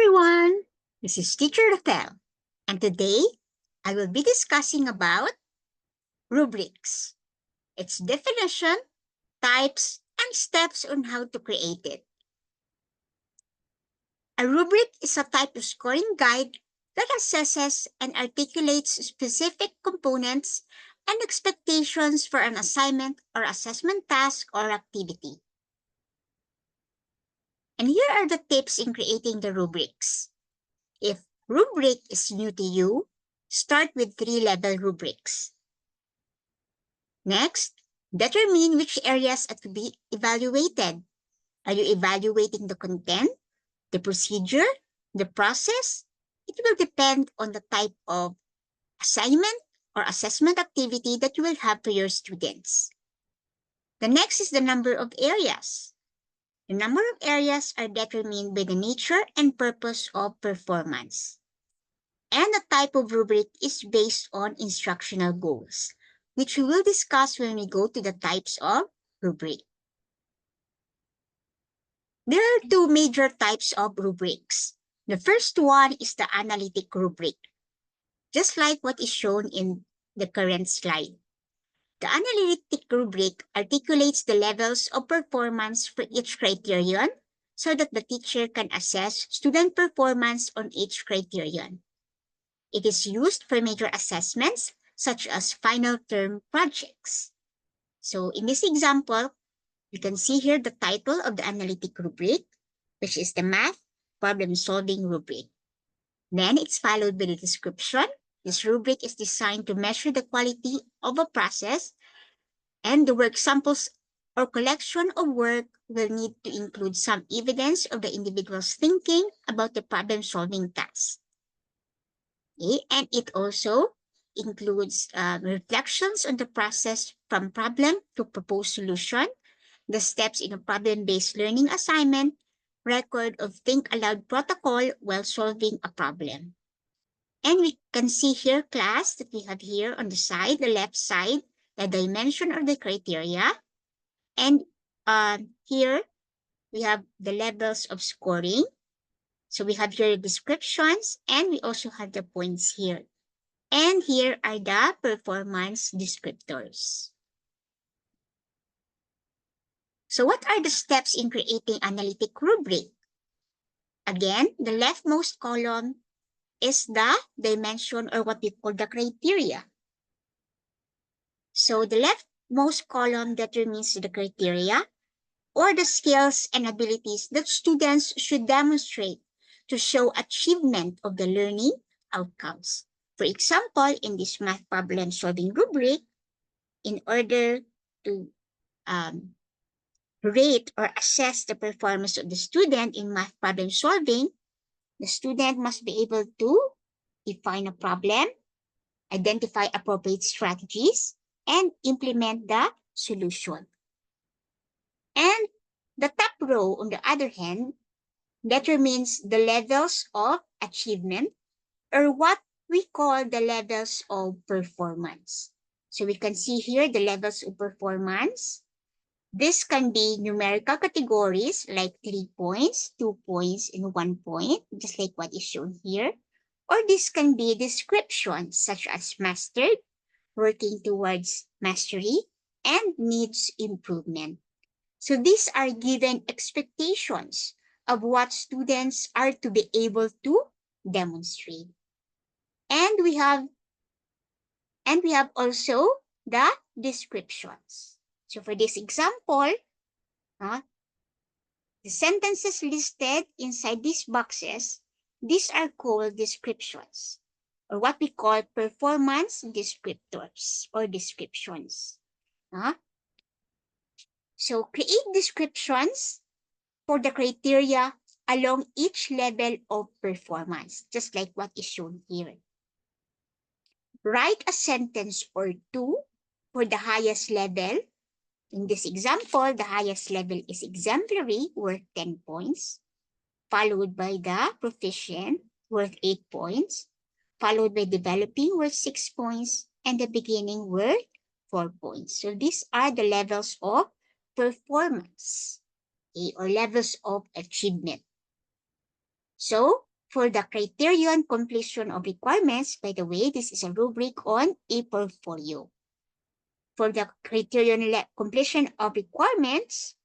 everyone, this is Teacher Rafael, and today I will be discussing about rubrics, its definition, types, and steps on how to create it. A rubric is a type of scoring guide that assesses and articulates specific components and expectations for an assignment or assessment task or activity. And here are the tips in creating the rubrics. If rubric is new to you, start with 3-level rubrics. Next, determine which areas are to be evaluated. Are you evaluating the content, the procedure, the process? It will depend on the type of assignment or assessment activity that you will have for your students. The next is the number of areas. The number of areas are determined by the nature and purpose of performance. And the type of rubric is based on instructional goals, which we will discuss when we go to the types of rubric. There are two major types of rubrics. The first one is the analytic rubric, just like what is shown in the current slide. The analytic rubric articulates the levels of performance for each criterion so that the teacher can assess student performance on each criterion. It is used for major assessments such as final term projects. So in this example, you can see here the title of the analytic rubric, which is the math problem-solving rubric. Then it's followed by the description. This rubric is designed to measure the quality of a process, and the work samples or collection of work will need to include some evidence of the individual's thinking about the problem-solving task. Okay? And it also includes reflections on the process from problem to proposed solution, the steps in a problem-based learning assignment, record of think aloud protocol while solving a problem. And we can see here, class, that we have here on the side, the left side, the dimension or the criteria. And here we have the levels of scoring. So we have here the descriptions, and we also have the points here. And here are the performance descriptors. So what are the steps in creating analytic rubric? Again, the leftmost column is the dimension or what we call the criteria. So the leftmost column determines the criteria or the skills and abilities that students should demonstrate to show achievement of the learning outcomes. For example, in this math problem-solving rubric, in order to rate or assess the performance of the student in math problem-solving, the student must be able to define a problem, identify appropriate strategies, and implement the solution. And the top row, on the other hand, determines the levels of achievement or what we call the levels of performance. So we can see here the levels of performance. This can be numerical categories like 3 points, 2 points, and 1 point, just like what is shown here. Or this can be descriptions such as mastered, working towards mastery, and needs improvement. So these are given expectations of what students are to be able to demonstrate. And we have also the descriptions. So for this example, the sentences listed inside these boxes, these are called descriptions, or what we call performance descriptors or descriptions. So create descriptions for the criteria along each level of performance, just like what is shown here. Write a sentence or two for the highest level. In this example, the highest level is exemplary, worth 10 points, followed by the proficient, worth 8 points, followed by developing, worth 6 points, and the beginning, worth 4 points. So these are the levels of performance, okay, or levels of achievement. So for the criterion completion of requirements, by the way, this is a rubric on ePortfolio. For the criterion completion of requirements,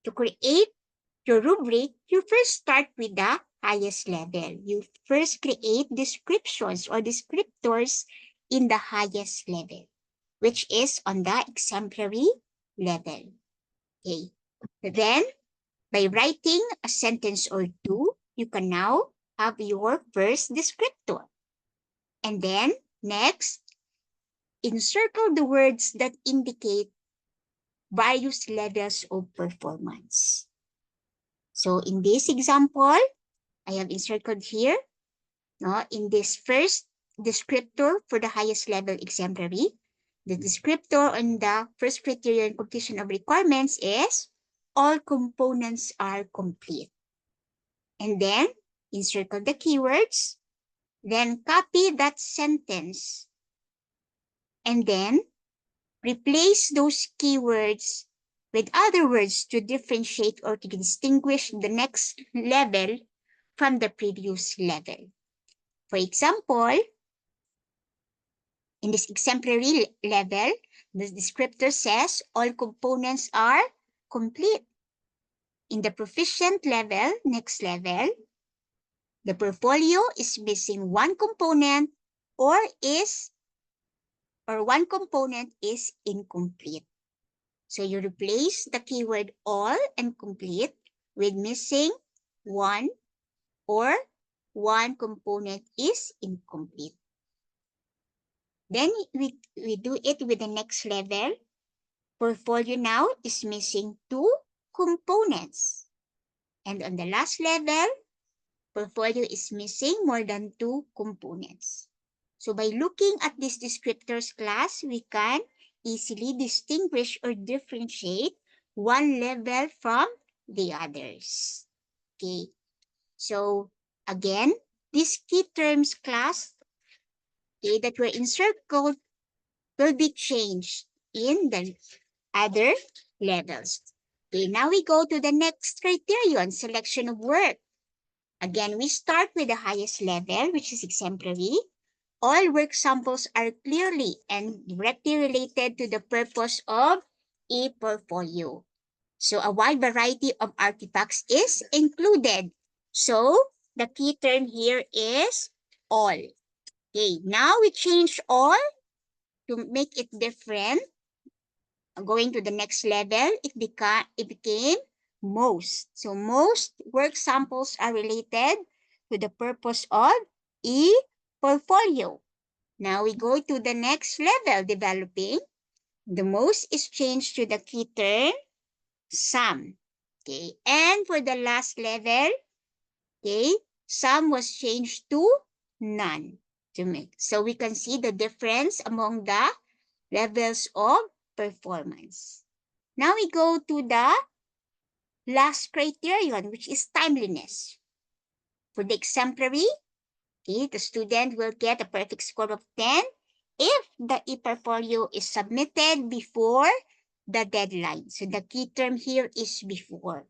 to create your rubric, you first start with the highest level. You first create descriptions or descriptors in the highest level, which is on the exemplary level. Okay. Then, by writing a sentence or two, you can now have your first descriptor. And then, next, encircle the words that indicate various levels of performance. So, in this example, I have encircled here, no, in this first descriptor for the highest level exemplary, the descriptor on the first criterion completion of requirements is all components are complete. And then encircle the keywords, then copy that sentence, and then replace those keywords with other words to differentiate or to distinguish the next level from the previous level. For example, in this exemplary level, the descriptor says all components are complete. In the proficient level, next level, the portfolio is missing one component or one component is incomplete. So you replace the keyword all and complete with missing one or one component is incomplete. Then we do it with the next level. Portfolio now is missing two components. And on the last level, portfolio is missing more than two components. So by looking at these descriptors class, we can easily distinguish or differentiate one level from the others. Okay. So again, these key terms class, okay, that were encircled will be changed in the other levels. Okay, now we go to the next criterion, selection of work. Again, we start with the highest level, which is exemplary. All work samples are clearly and directly related to the purpose of ePortfolio. So a wide variety of artifacts is included. So the key term here is all. Okay, now we change all to make it different. Going to the next level, it became most. So most work samples are related to the purpose of ePortfolio. Now we go to the next level, developing. The most is changed to the key term some. Okay, and for the last level, okay, some was changed to none. So we can see the difference among the levels of performance. Now we go to the last criterion, which is timeliness. For the exemplary, okay, the student will get a perfect score of 10 if the ePortfolio is submitted before the deadline. So the key term here is before.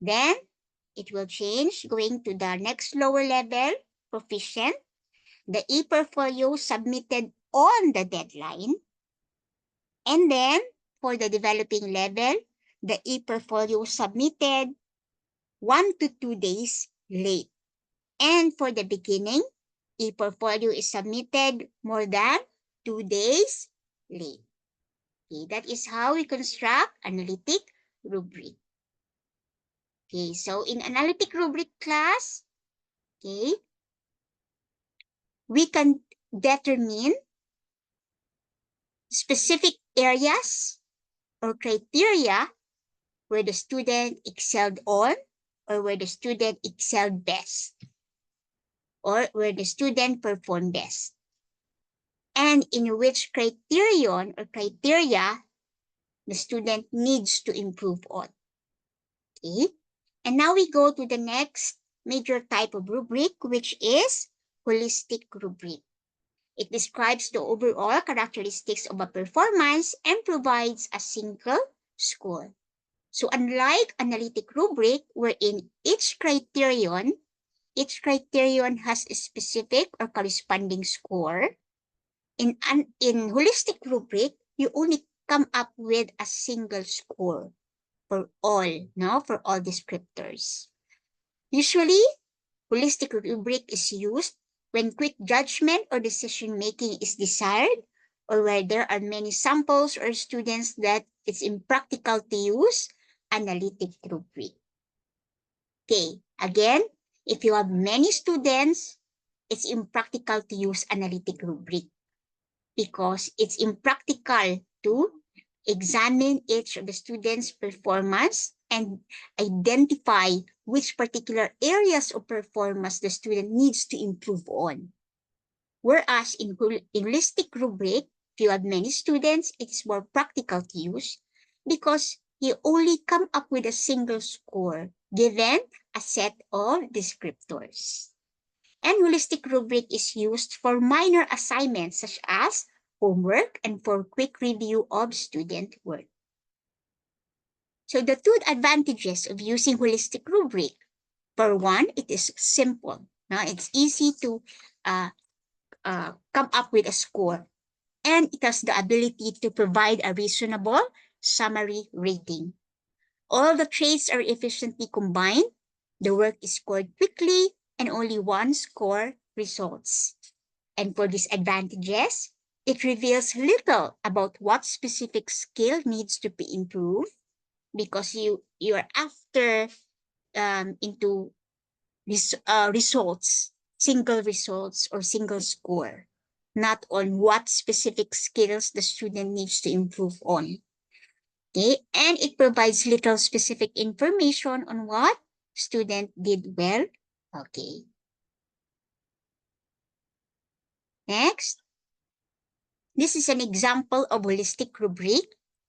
Then it will change going to the next lower level, proficient. The ePortfolio submitted on the deadline. And then for the developing level, the ePortfolio submitted 1 to 2 days late. And for the beginning, ePortfolio is submitted more than 2 days late. Okay, that is how we construct analytic rubric. Okay, so in analytic rubric class, okay, we can determine specific areas or criteria where the student excelled on or where the student excelled best or where the student performed best, and in which criterion or criteria the student needs to improve on. Okay, and now we go to the next major type of rubric, which is holistic rubric. It describes the overall characteristics of a performance and provides a single score. So unlike analytic rubric, wherein each criterion each criterion has a specific or corresponding score. In holistic rubric, you only come up with a single score for all, no, for all descriptors. Usually, holistic rubric is used when quick judgment or decision making is desired, or where there are many samples or students that it's impractical to use analytic rubric. Okay, again, if you have many students, it's impractical to use analytic rubric because it's impractical to examine each of the students' performance and identify which particular areas of performance the student needs to improve on. Whereas in holistic rubric, if you have many students, it's more practical to use because you only come up with a single score given a set of descriptors. And holistic rubric is used for minor assignments such as homework and for quick review of student work. So the two advantages of using holistic rubric. For one, it is simple. Now, it's easy to come up with a score. And it has the ability to provide a reasonable summary rating. All the traits are efficiently combined. The work is scored quickly and only one score results. And for disadvantages, it reveals little about what specific skill needs to be improved because you're after into results, single results or single score, not on what specific skills the student needs to improve on. Okay, and it provides little specific information on what student did well. Okay. Next, this is an example of holistic rubric.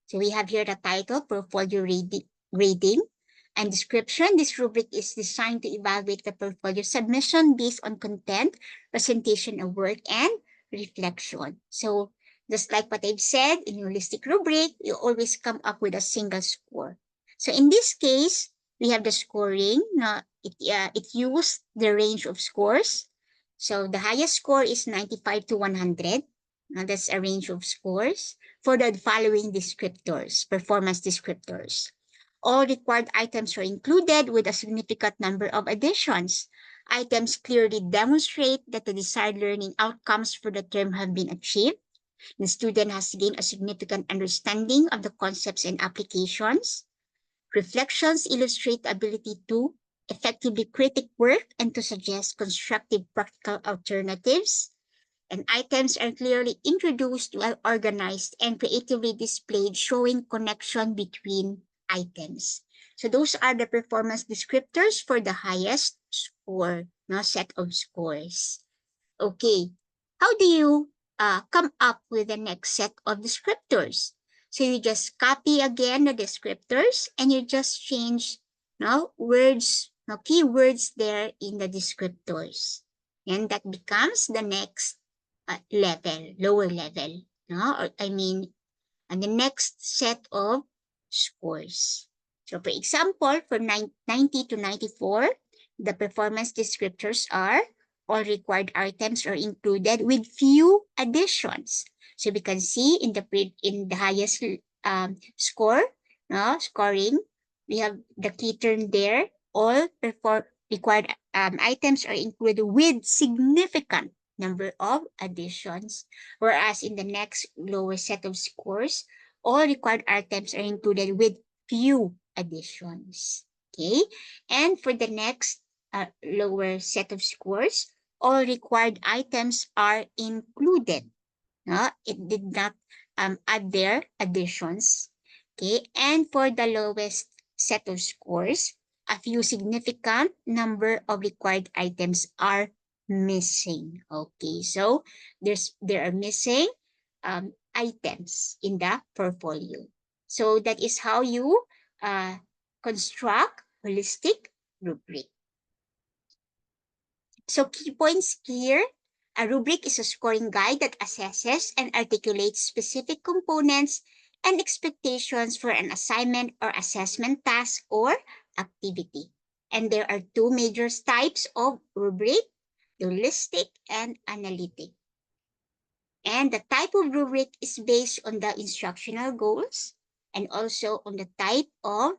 So we have here the title, portfolio grading, and description. This rubric is designed to evaluate the portfolio submission based on content, presentation of work, and reflection. So just like what I've said, in holistic rubric, you always come up with a single score. So in this case, we have the scoring. Now, it used the range of scores. So the highest score is 95 to 100. That's a range of scores for the following descriptors, performance descriptors. All required items are included with a significant number of additions. Items clearly demonstrate that the desired learning outcomes for the term have been achieved. The student has gained a significant understanding of the concepts and applications. Reflections illustrate the ability to effectively critique work and to suggest constructive practical alternatives. And items are clearly introduced, well organized, and creatively displayed, showing connection between items. So those are the performance descriptors for the highest score, no set of scores. Okay, how do you come up with the next set of descriptors? So you just copy again the descriptors and you just change words, keywords there in the descriptors. And that becomes the next level, lower level. Or I mean, and the next set of scores. So for example, for 90 to 94, the performance descriptors are all required items are included with few additions. So we can see in the highest score, scoring, we have the key term there. All required items are included with significant number of additions, whereas in the next lower set of scores, all required items are included with few additions. Okay, and for the next lower set of scores, all required items are included. It did not add their additions. Okay, and for the lowest set of scores, a few significant number of required items are missing. Okay, so there are missing items in the portfolio. So that is how you construct holistic rubric. So key points here. A rubric is a scoring guide that assesses and articulates specific components and expectations for an assignment or assessment task or activity. And there are two major types of rubric, holistic and analytic. And the type of rubric is based on the instructional goals and also on the type of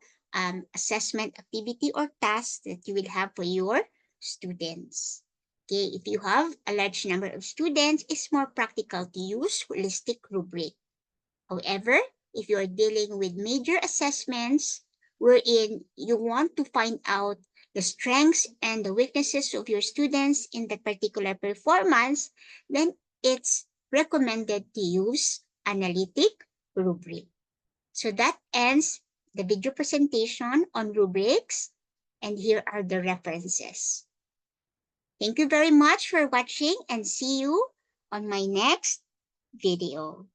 assessment activity or task that you will have for your students. Okay, if you have a large number of students, it's more practical to use holistic rubric. However, if you are dealing with major assessments wherein you want to find out the strengths and the weaknesses of your students in that particular performance, then it's recommended to use analytic rubric. So that ends the video presentation on rubrics, and here are the references. Thank you very much for watching and see you on my next video.